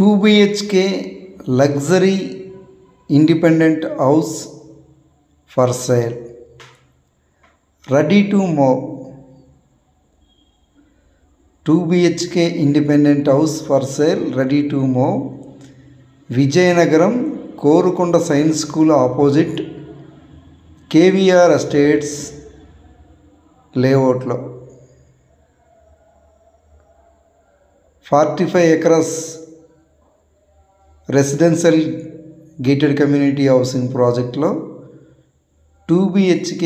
2 BHK luxury independent house for sale, ready to move. 2 BHK independent house for sale, ready to move. Vijayanagaram, Korukonda Science School opposite KVR Estates layout lo 45 acres residential gated community housing project lo 2 BHK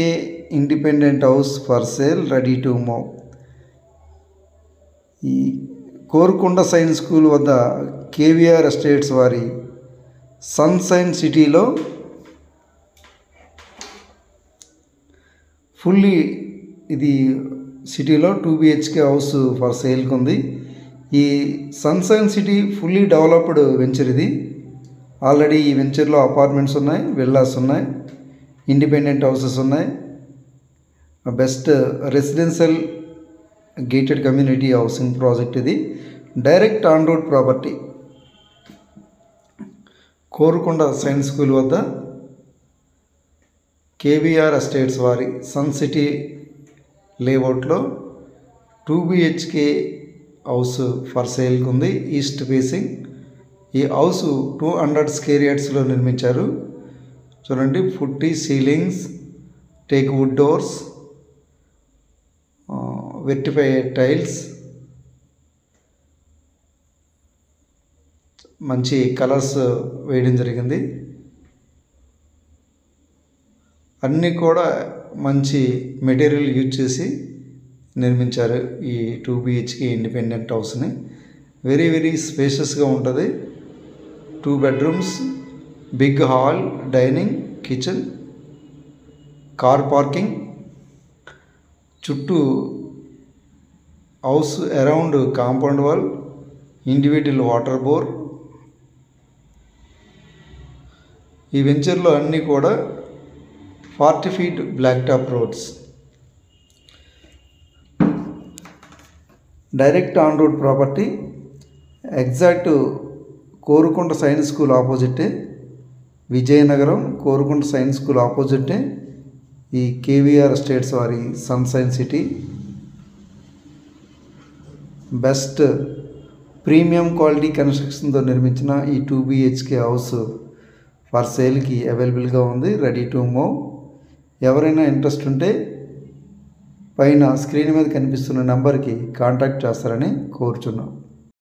independent house for sale, ready to move. ఈ Korukonda science school వద్ద KVR estates వారి sunshine సిటీలో fully ఇది సిటీలో 2 BHK house for సేల్కి ఉంది. ఈ sunshine city fully developed venture. ఇది ఆల్రెడీ ఈ వెంచర్లో అపార్ట్మెంట్స్ ఉన్నాయి, విల్లాస్ ఉన్నాయి, ఇండిపెండెంట్ హౌసెస్ ఉన్నాయి. Best residential gated community housing project. ఇది direct on road property. Korukonda science school వద్ద కేవీఆర్ ఎస్టేట్స్ వారి సన్ సిటీ లేఅవుట్లో 2 BHK హౌస్ ఫర్ సేల్కి ఉంది. East facing. ఈ హౌస్ 200 స్క్వేర్ యార్డ్స్లో నిర్మించారు. చూడండి, putty ceilings, teak wood doors, వెర్టిఫై టైల్స్, మంచి కలర్స్ వేయడం జరిగింది. అన్నీ కూడా మంచి మెటీరియల్ యూజ్ చేసి నిర్మించారు ఈ 2 BHK ఇండిపెండెంట్ హౌస్ని. వెరీ వెరీ స్పేషియస్గా ఉంటుంది. 2 bedrooms, big hall, dining, kitchen, car parking, చుట్టూ house around compound wall, individual water bore. ఈ వెంచర్లో అన్నీ కూడా 40 feet black top roads. Direct on road property. Exact Korukonda science school opposite, Vizianagaram Korukonda science school opposite ఈ KVR estates వారి sunshine city. Best premium quality కన్స్ట్రక్షన్తో నిర్మించిన ఈ 2 BHK హౌస్ ఫర్ సేల్కి అవైలబుల్గా ఉంది, రెడీ టు మూవ్. ఎవరైనా ఇంట్రెస్ట్ ఉంటే పైన స్క్రీన్ మీద కనిపిస్తున్న నెంబర్కి కాంటాక్ట్ చేస్తారని కోరుచున్నాం.